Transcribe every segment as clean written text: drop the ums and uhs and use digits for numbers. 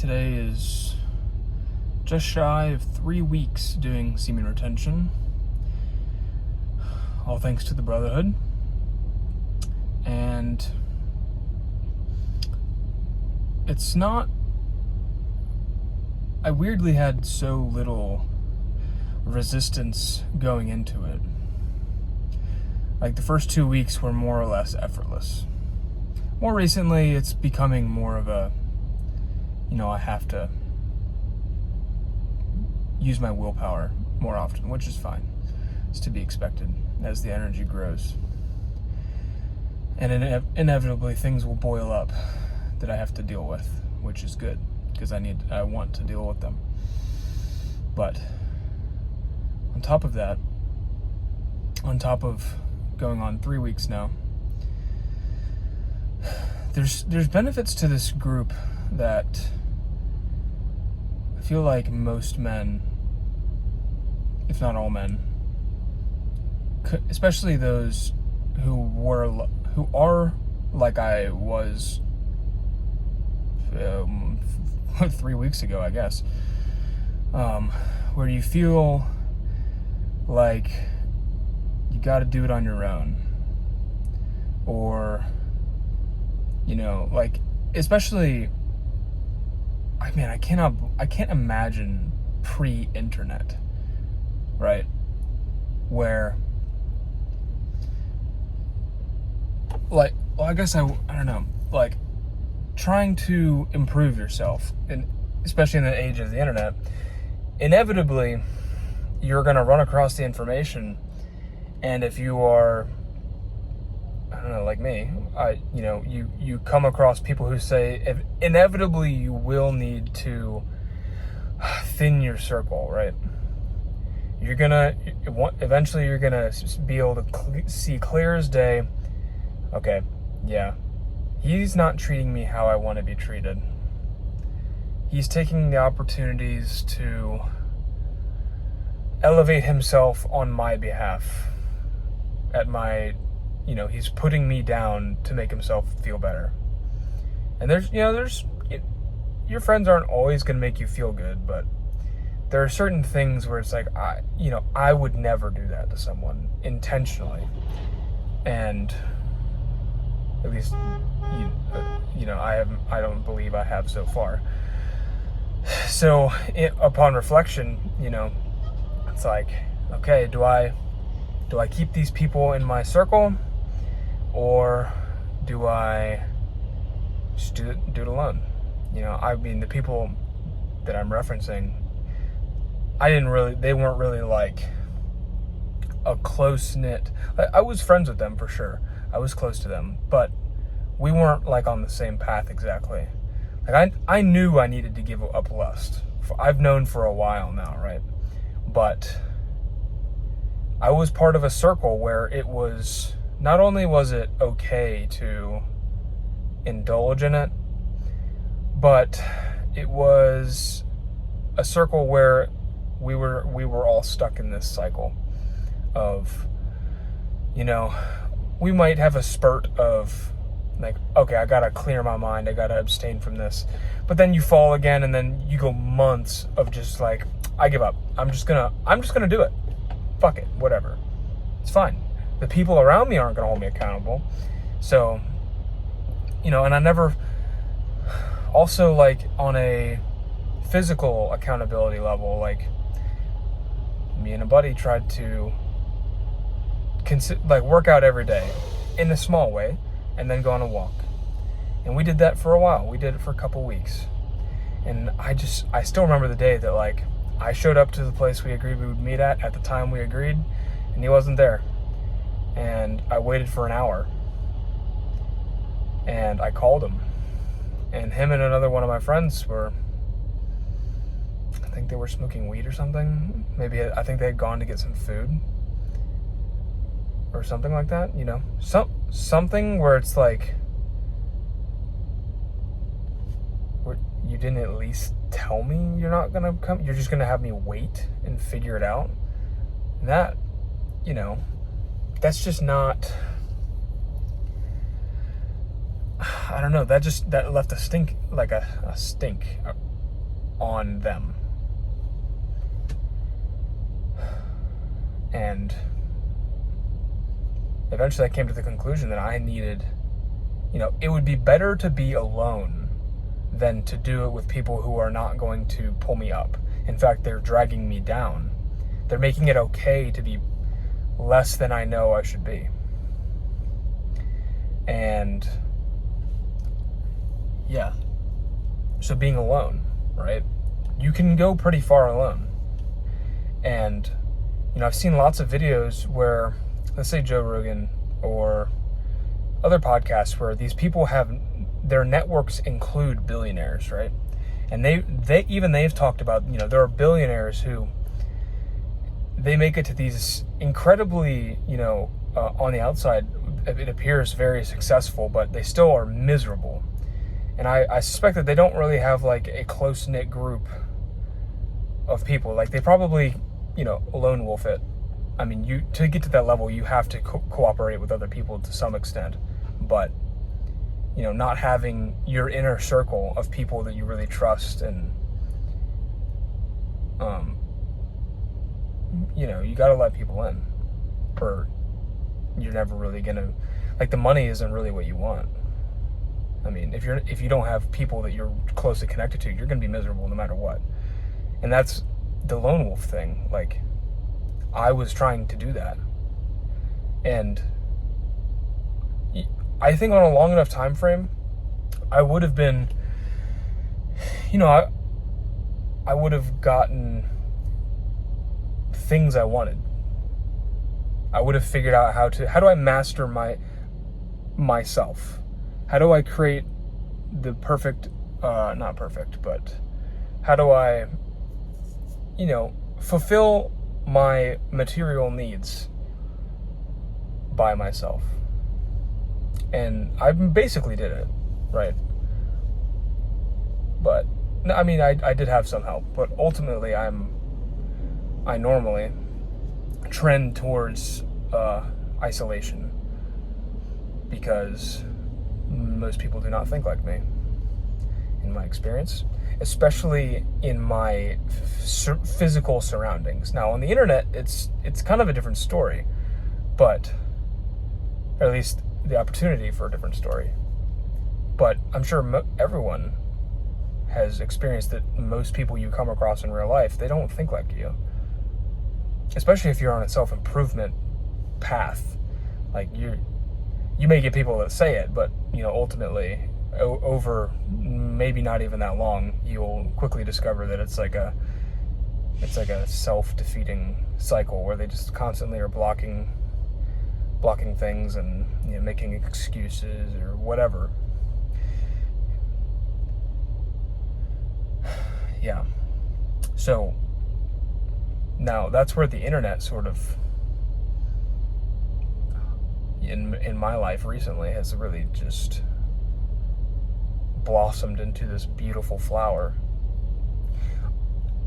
Today is just shy of 3 weeks doing semen retention. All thanks to the brotherhood. And it's not... I weirdly had so little resistance going into it. Like, the first 2 weeks were more or less effortless. More recently, it's becoming more of a, I have to use my willpower more often, which is fine. It's to be expected as the energy grows. And inevitably, things will boil up that I have to deal with, which is good, because I want to deal with them. But on top of that, on top of going on 3 weeks now, there's benefits to this group that I feel like most men, if not all men, especially those who are like I was 3 weeks ago, I guess, where you feel like you got to do it on your own, or like, especially, I can't imagine pre-internet, right? Where, like, well, I guess I don't know, like, trying to improve yourself, and especially in the age of the internet, inevitably, you're going to run across the information, and if you are, I don't know, like me, you come across people who say inevitably you will need to thin your circle, right? Eventually you're gonna be able to see clear as day, okay, yeah, he's not treating me how I want to be treated. He's taking the opportunities to elevate himself on my behalf at my, he's putting me down to make himself feel better. And your friends aren't always going to make you feel good, but there are certain things where it's like, I would never do that to someone intentionally. And at least, I don't believe I have so far. So upon reflection, it's like, okay, do I keep these people in my circle, or do I just do it alone? The people that I'm referencing, they weren't really like a close-knit, I was friends with them for sure. I was close to them, but we weren't like on the same path exactly. Like, I knew I needed to give up lust. I've known for a while now, right? But I was part of a circle where it was, not only was it okay to indulge in it, but it was a circle where we were all stuck in this cycle of, we might have a spurt of like, okay, I gotta clear my mind, I gotta abstain from this, but then you fall again, and then you go months of just like, I give up, I'm just gonna do it, fuck it, whatever, it's fine. The people around me aren't gonna hold me accountable. So, and I never, also, like, on a physical accountability level, like, me and a buddy tried to work out every day in a small way, and then go on a walk. And we did that for a while. We did it for a couple weeks. And I still remember the day that, like, I showed up to the place we agreed we would meet at the time we agreed, and he wasn't there. And I waited for an hour. And I called him. And him and another one of my friends I think they were smoking weed or something. I think they had gone to get some food. Or something like that, something where it's like, you didn't at least tell me you're not gonna come, you're just gonna have me wait and figure it out. And that, that's just not, I don't know, that left a stink, like a stink on them. And eventually I came to the conclusion that I needed, it would be better to be alone than to do it with people who are not going to pull me up. In fact, they're dragging me down. They're making it okay to be less than I know I should be. And yeah, so being alone, right? You can go pretty far alone. And, I've seen lots of videos where, let's say Joe Rogan or other podcasts, where these people have, their networks include billionaires, right? And they've talked about, there are billionaires who, they make it to these incredibly, on the outside, it appears very successful, but they still are miserable. And I suspect that they don't really have like a close-knit group of people. Like they probably, lone wolf it. I mean, to get to that level, you have to cooperate with other people to some extent. But, not having your inner circle of people that you really trust, and, you got to let people in, or you're never really going to, like, the money isn't really what you want. I mean, if you don't have people that you're closely connected to, you're going to be miserable no matter what. And that's the lone wolf thing. Like, I was trying to do that. And I think on a long enough time frame, I would have been, I would have gotten things I wanted. I would have figured out how do I master myself? How do I create the perfect, not perfect, but how do I, fulfill my material needs by myself? And I basically did it, right? But, I mean, I did have some help, but ultimately I normally trend towards isolation, because most people do not think like me, in my experience, especially in my physical surroundings. Now, on the internet, it's kind of a different story, but, or at least the opportunity for a different story. But I'm sure everyone has experienced that most people you come across in real life, they don't think like you. Especially if you're on a self-improvement path. Like, you may get people that say it, but, ultimately, over maybe not even that long, you'll quickly discover that it's like a self-defeating cycle where they just constantly are blocking things and making excuses or whatever. Yeah. So now that's where the internet sort of in my life recently has really just blossomed into this beautiful flower.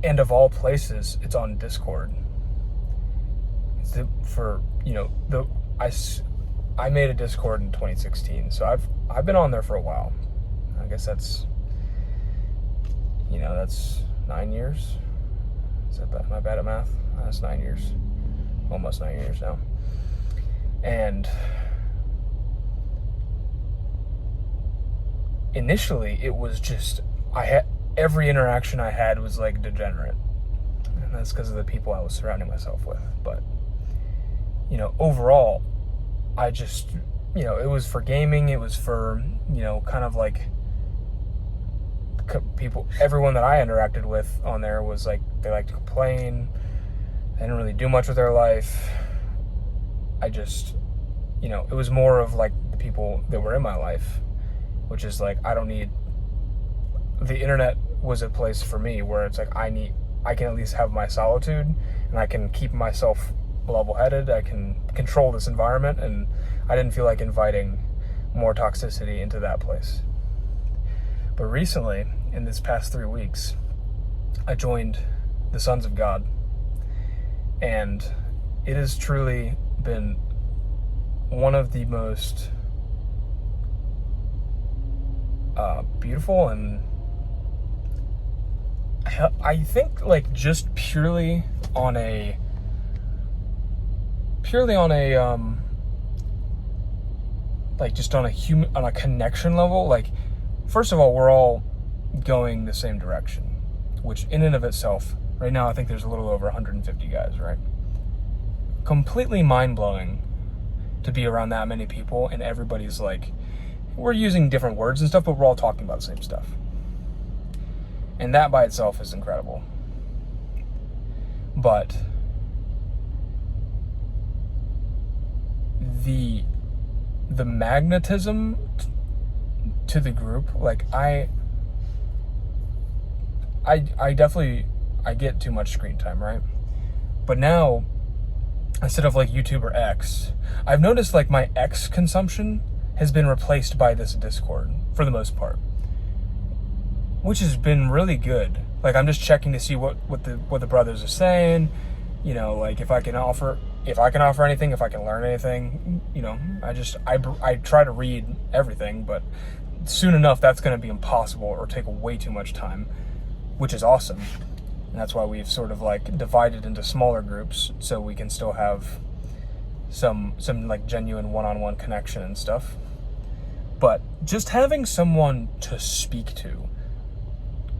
And of all places, it's on Discord. I made a Discord in 2016, so I've been on there for a while. I guess that's 9 years. Am I bad at math? That's 9 years. Almost 9 years now. And initially it was just, every interaction I had was like degenerate. And that's because of the people I was surrounding myself with. But, overall, I just, it was for gaming, it was for, kind of like people, everyone that I interacted with on there was like, they liked to complain, they didn't really do much with their life. I just, it was more of like the people that were in my life, which is like, the internet was a place for me where it's like, I can at least have my solitude, and I can keep myself level-headed, I can control this environment, and I didn't feel like inviting more toxicity into that place. But recently, in this past 3 weeks, I joined the Sons of God, and it has truly been one of the most beautiful and I think like just purely on a like just on a connection level, like first of all, we're all going the same direction, which in and of itself, right now I think there's a little over 150 guys, right? Completely mind-blowing to be around that many people, and everybody's like, we're using different words and stuff, but we're all talking about the same stuff. And that by itself is incredible. But the magnetism to the group, like I definitely, I get too much screen time, right? But now, instead of like YouTube or X, I've noticed like my X consumption has been replaced by this Discord for the most part, which has been really good. Like I'm just checking to see what the brothers are saying, you know, like if I can offer anything, if I can learn anything, you know. I try to read everything, but soon enough that's going to be impossible or take way too much time, which is awesome. And that's why we've sort of like divided into smaller groups so we can still have some like genuine one-on-one connection and stuff. But just having someone to speak to,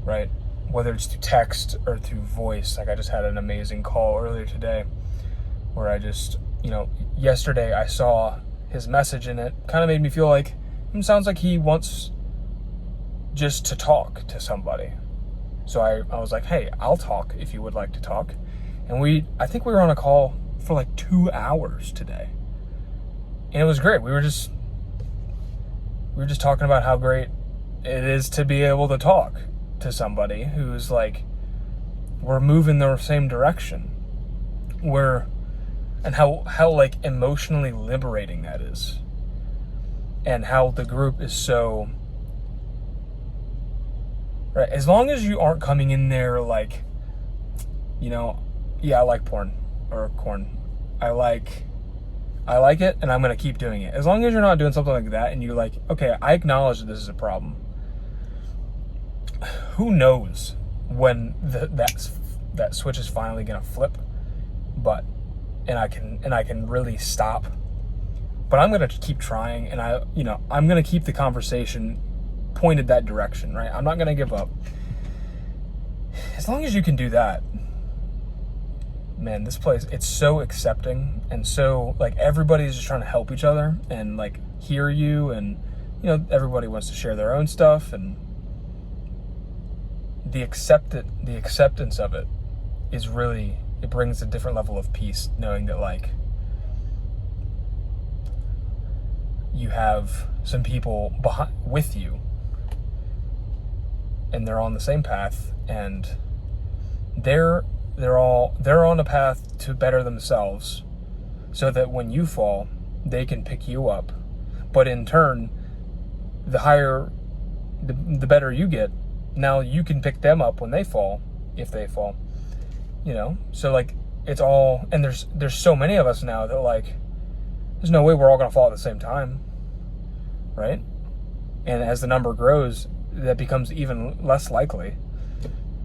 right? Whether it's through text or through voice. Like I just had an amazing call earlier today where I just, you know, yesterday I saw his message and it kind of made me feel like it sounds like he wants just to talk to somebody. So I was like, hey, I'll talk if you would like to talk. And I think we were on a call for like 2 hours today. And it was great. We were just talking about how great it is to be able to talk to somebody who's like, we're moving the same direction. And how like emotionally liberating that is. And how the group is so, right, as long as you aren't coming in there like, you know, yeah, I like porn or corn. I like it and I'm going to keep doing it. As long as you're not doing something like that and you're like, okay, I acknowledge that this is a problem. Who knows when that switch is finally going to flip, and I can really stop. But I'm going to keep trying, and I'm going to keep the conversation pointed that direction, right? I'm not going to give up. As long as you can do that, man, this place, it's so accepting, and so like everybody's just trying to help each other and like hear you, and you know, everybody wants to share their own stuff, and the acceptance of it is really, it brings a different level of peace, knowing that like you have some people with you and they're on the same path, and they're on a path to better themselves, so that when you fall, they can pick you up. But in turn, the better you get, now you can pick them up when they fall, if they fall, you know? So like, it's all, and there's so many of us now that like, there's no way we're all gonna fall at the same time, right? And as the number grows, that becomes even less likely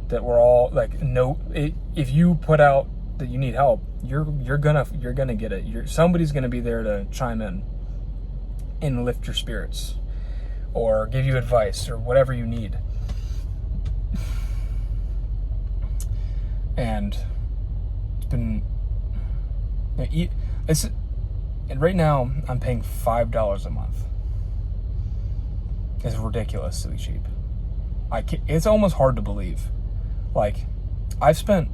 that we're all like, if you put out that you need help, you're gonna get it. Somebody's gonna be there to chime in and lift your spirits or give you advice or whatever you need. And and right now I'm paying $5 a month. It's ridiculously cheap. It's almost hard to believe. Like, I spent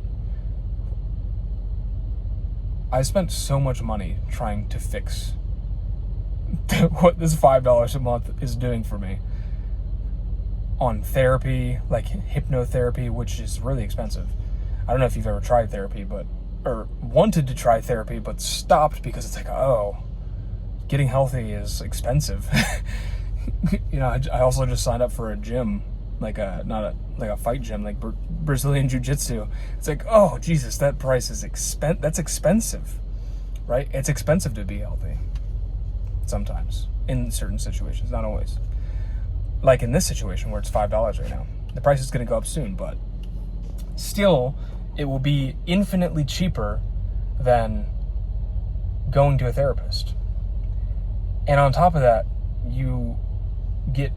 so much money trying to fix what this $5 a month is doing for me on therapy, like hypnotherapy, which is really expensive. I don't know if you've ever tried therapy, or wanted to try therapy, but stopped because it's like, oh, getting healthy is expensive. You know, I also just signed up for a gym, like not a fight gym, like Brazilian Jiu-Jitsu. It's like, oh Jesus, that price is that's expensive, right? It's expensive to be healthy sometimes in certain situations, not always. Like in this situation where it's $5 right now, the price is going to go up soon, but still, it will be infinitely cheaper than going to a therapist. And on top of that, you get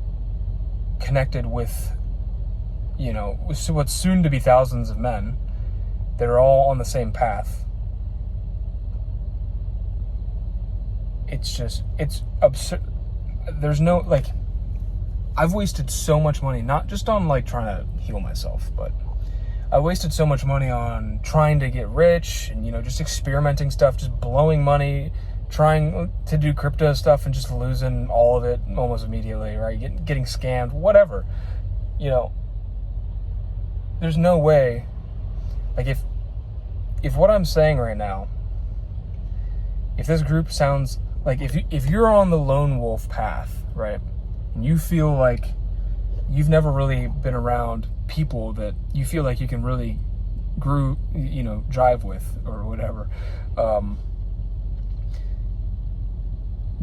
connected with, what's soon to be thousands of men that are all on the same path. It's absurd. There's no, I've wasted so much money, not just on trying to heal myself, but I wasted so much money on trying to get rich and, just experimenting stuff, just blowing money, trying to do crypto stuff and just losing all of it almost immediately, right? Getting scammed, whatever. There's no way, if what I'm saying right now, if this group sounds if you're on the lone wolf path, right, and you feel like you've never really been around people that you feel like you can really jive with or whatever,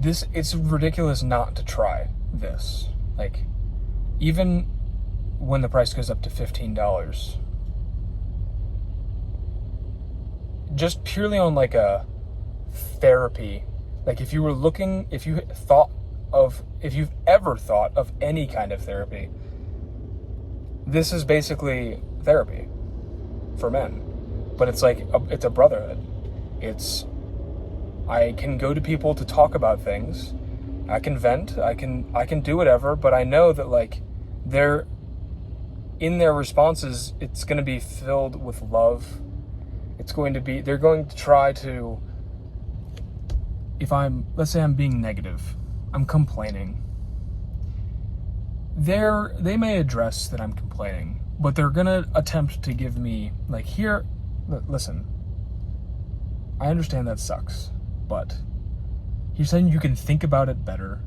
it's ridiculous not to try this. Even when the price goes up to $15, just purely on a therapy, if you've ever thought of any kind of therapy, this is basically therapy for men. But it's it's a brotherhood. I can go to people to talk about things. I can vent. I can do whatever, but I know that in their responses, it's going to be filled with love. They're going to try to, let's say I'm being negative, I'm complaining. They may address that I'm complaining, but they're going to attempt to give me, here, listen, I understand that sucks, but here's how you can think about it better.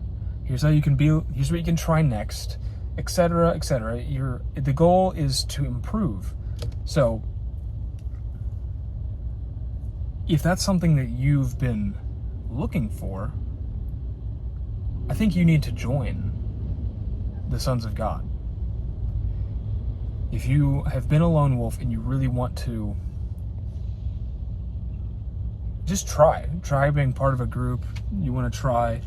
Here's what you can try next, etc., etc. The goal is to improve. So, if that's something that you've been looking for, I think you need to join the Sons of God. If you have been a lone wolf and you really want to just try being part of a group, you want to try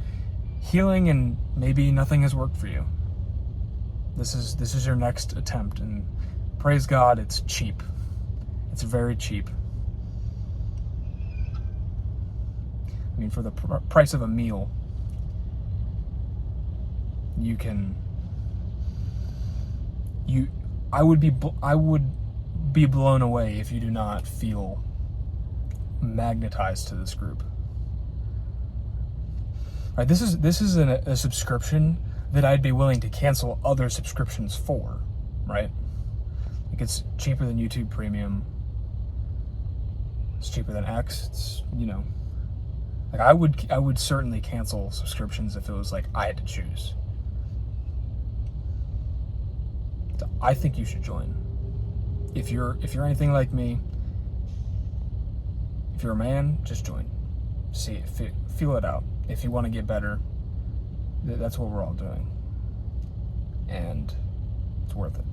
healing and maybe nothing has worked for you, this is your next attempt, and praise God, it's cheap. It's very cheap. For the price of a meal, I would be blown away if you do not feel magnetized to this group. Right, this is a subscription that I'd be willing to cancel other subscriptions for, right? It's cheaper than YouTube Premium. It's cheaper than X. It's, I would certainly cancel subscriptions if it was I had to choose. So I think you should join. If you're anything like me, if you're a man, just join. Feel it out. If you want to get better, that's what we're all doing. And it's worth it.